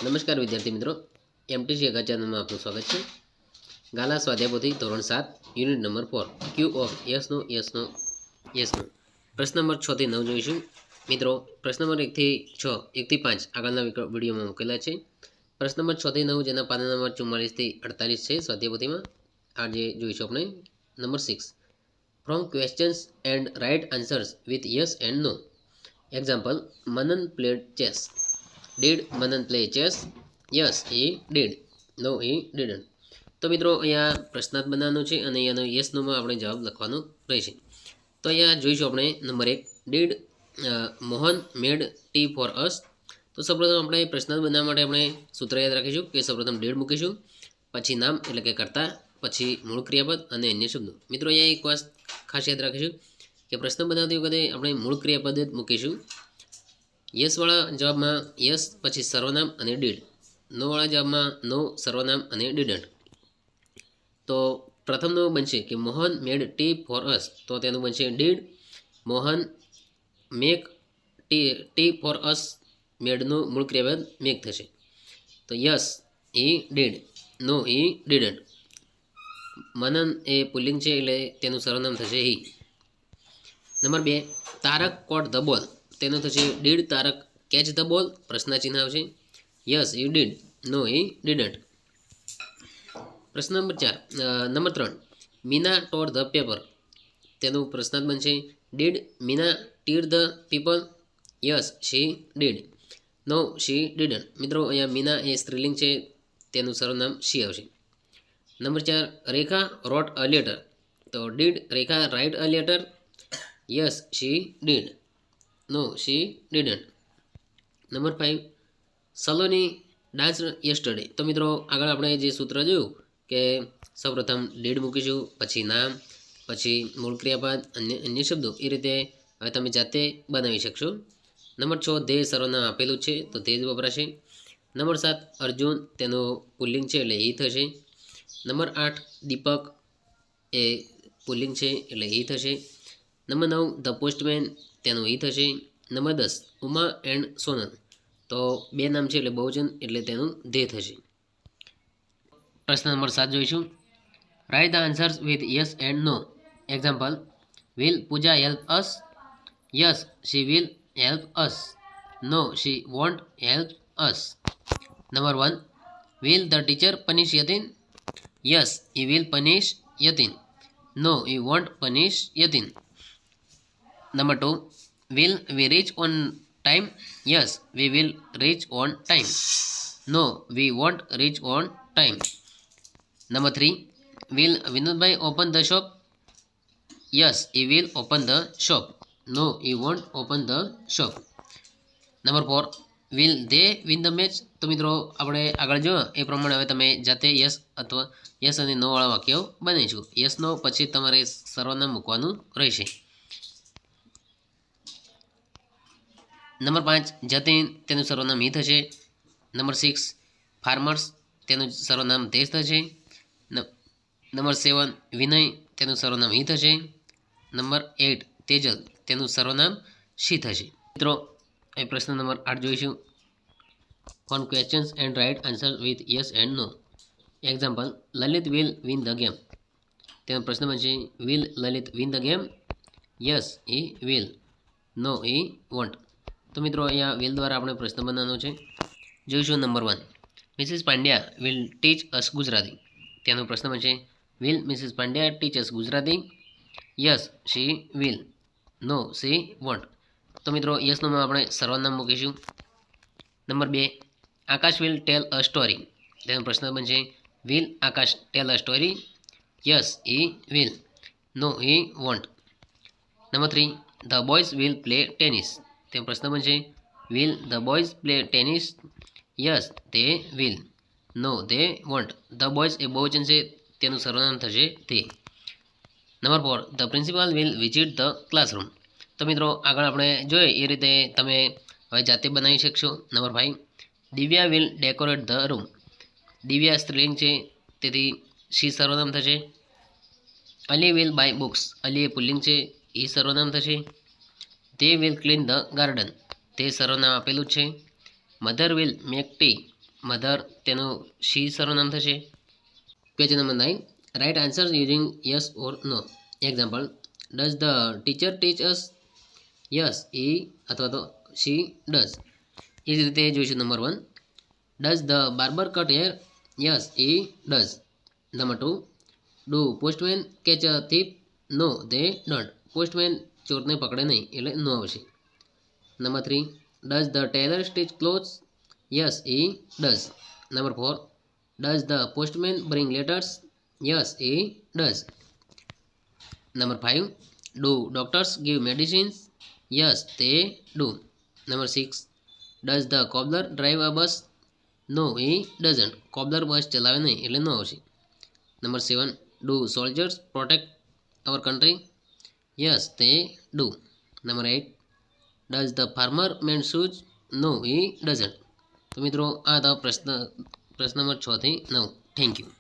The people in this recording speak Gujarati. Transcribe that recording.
નમસ્કાર વિદ્યાર્થી મિત્રો, એમટીસી એકા ચેનલમાં આપનું સ્વાગત છે. ગાલા સ્વાધ્યાયપોથી ધોરણ 7 યુનિટ નંબર 4 ક્યુ ઓફ યસનો પ્રશ્ન નંબર 6 થી 9 જોઈશું. મિત્રો પ્રશ્ન નંબર 1 થી 6 1 થી 5 આગળના વિડીયોમાં મૂકેલા છે. પ્રશ્ન નંબર 6 થી 9 જેના પાના નંબર 44 થી 48 છે સ્વાધ્યાયપોથીમાં. આજે જોઈશું આપણે number 6 from questions and write answers with yes and no. Example, Manan played chess. Did Manan play chess? Yes, he did. No, he didn't. તો મિત્રો અહીંયા પ્રશ્નાર્થ બનાવવાનો છે અને અહીંયાનો યસ નોમાં આપણે જવાબ લખવાનો રહેશે. તો અહીંયા જોઈશું આપણે number 1 did Mohan made tea for us. તો સૌપ્રથમ આપણે પ્રશ્નાર્થ બનાવવા માટે આપણે સૂત્ર યાદ રાખીશું કે સૌપ્રથમ ડીડ મૂકીશું, પછી નામ એટલે કે કર્તા, પછી મૂળ ક્રિયાપદ અને અન્ય શબ્દો. મિત્રો અહીંયા એક વાત ખાસ યાદ રાખીશું કે પ્રશ્ન બનાવતી વખતે આપણે મૂળ ક્રિયાપદ જ મૂકીશું. યસવાળા જવાબમાં યસ પછી સર્વનામ અને ડીડ, નોવાળા જવાબમાં નો સર્વનામ અને ડીડન્ટ. તો પ્રથમનો બનશે કે Mohan made tea for us, તો તેનું બનશે did Mohan make tea for us. મેડનું મૂળ ક્રિયાપદ મેક થશે. તો yes he did, no he didn't. Manan એ પુલ્લિંગ છે એટલે તેનું સર્વનામ થશે he. Number 2 Tarak caught the ball, તેનું થશે did Tarak catch the ball, પ્રશ્ન ચિહ્ન આવશે. Yes you did, no he didn't. પ્રશ્ન number 3 Meena tore the paper, તેનું પ્રશ્નાર્થ બનશે did Meena tear the paper. Yes she did, no she didn't. મિત્રો અહીંયા મીના એ સ્ત્રીલિંગ છે, તેનું સર્વનામ શી આવશે. Number 4 Rekha wrote a letter, તો did Rekha write a letter. Yes she did, no she didn't. Number 5 Saloni dance yesterday. તો મિત્રો આગળ આપણે જે સૂત્ર જોયું કે સૌપ્રથમ ડીડ મૂકીશું, પછી નામ, પછી મૂળ ક્રિયાપદ અને અન્ય શબ્દો. એ રીતે હવે તમે જાતે બનાવી શકશો. નંબર 6 ધ્યેય સર્વનામ આપેલું છે તો તે જ વપરાશે. નંબર 7 અર્જુન, તેનું પુલ્લિંગ છે એટલે ઈ થશે. નંબર 8 દીપક એ પુલ્લિંગ છે એટલે ઈ થશે. નંબર 9 ધ પોસ્ટમેન, તેનું ઈ થશે. નંબર 10 ઉમા એન્ડ સોનલ, તો બે નામ છે એટલે બહુજન એટલે તેનું ધે થશે. પ્રશ્ન નંબર 7 જોઈશું. Write the answers with yes and no. Example, will Puja help us? Yes she will help us. No she won't help us. Number 1 will the teacher punish Yatin? Yes he will punish Yatin. No he won't punish Yatin. Number 2 will we reach on time? Yes we will reach on time. No we won't reach on time. Number 3 will Vinodbhai open the shop? Yes he will open the shop. No he won't open the shop. Number 4 will they win the match? તો મિત્રો આપણે આગળ જો એ પ્રમાણે હવે તમે જાતે યસ અથવા યસ અને નો વાળા વાક્યો બનાવીશું. યસ નો પછી તમારે સર્વનામ મૂકવાનું રહેશે. નંબર 5 જતીન, તેનું સર્વનામ હી થશે. નંબર 6 ફાર્મર્સ, તેનું સર્વનામ દેશ થશે. નંબર 7 વિનય, તેનું સર્વનામ હી થશે. નંબર 8 તેજલ, તેનું સર્વનામ શી થશે. મિત્રો એ પ્રશ્ન નંબર 8 જોઈશું. Form questions and write answer with yes and no. Example, Lalit will win the game, તેનો પ્રશ્ન બનશે will Lalit win the game? Yes he will, no he won't. તો મિત્રો અહીંયા વિલ દ્વારા આપણે પ્રશ્ન બનાવવાનો છે. જોઈશું number 1 Mrs Pandya will teach us Gujarati, તેનો પ્રશ્ન બનશે will Mrs Pandya teach us Gujarati? Yes she will, no she won't. તો મિત્રો યસ નોમાં આપણે સર્વનામ મૂકીશું. Number 2 Akash will tell a story, તેનો પ્રશ્ન બનશે will Akash tell a story? Yes he will, no he won't. Number 3 the boys will play tennis, તે પ્રશ્ન બનશે will the boys play tennis? Yes they will, no they won't. The boys એ બહુવચન છે, તેનું સર્વનામ થશે they. Number 4 the principal will visit the classroom. તો મિત્રો આગળ આપણે જોઈએ એ રીતે તમે હવે જાતે બનાવી શકશો. Number 5 Divya will decorate the room. Divya સ્ત્રીલિંગ છે તેથી શી સર્વનામ થશે. Ali will buy books, Ali એ પુલ્લિંગ છે, એ સર્વનામ થશે. they will clean the garden, તે સર્વનામ આપેલું છે. Mother will make tea, mother તેનું શી સર્વનામ થશે. Question number 9 write answer using yes or no. Example does the teacher teach us. Yes he અથવા તો શી ડઝ. એ જ રીતે જોઈશું number 1 does the barber cut hair. Yes he does. Number 2 do postman catch a thief. No they don't. Postman ચોરને પકડે નહીં એટલે નો આવશે. Number 3 does the Taylor stitch clothes. Yes he does. Number 4 does the postman bring letters. Yes he does. Number 5 do doctors give medicines. Yes they do. Number 6 does the cobbler drive a bus. No he doesn't. Cobbler bus ચલાવે નહીં એટલે નો આવશે. Number 7 do soldiers protect our country. Yes they do. Number 8 does the farmer mend shoes. No he doesn't. તો મિત્રો આ હતા પ્રશ્ન નંબર 6 થી 9. Thank you.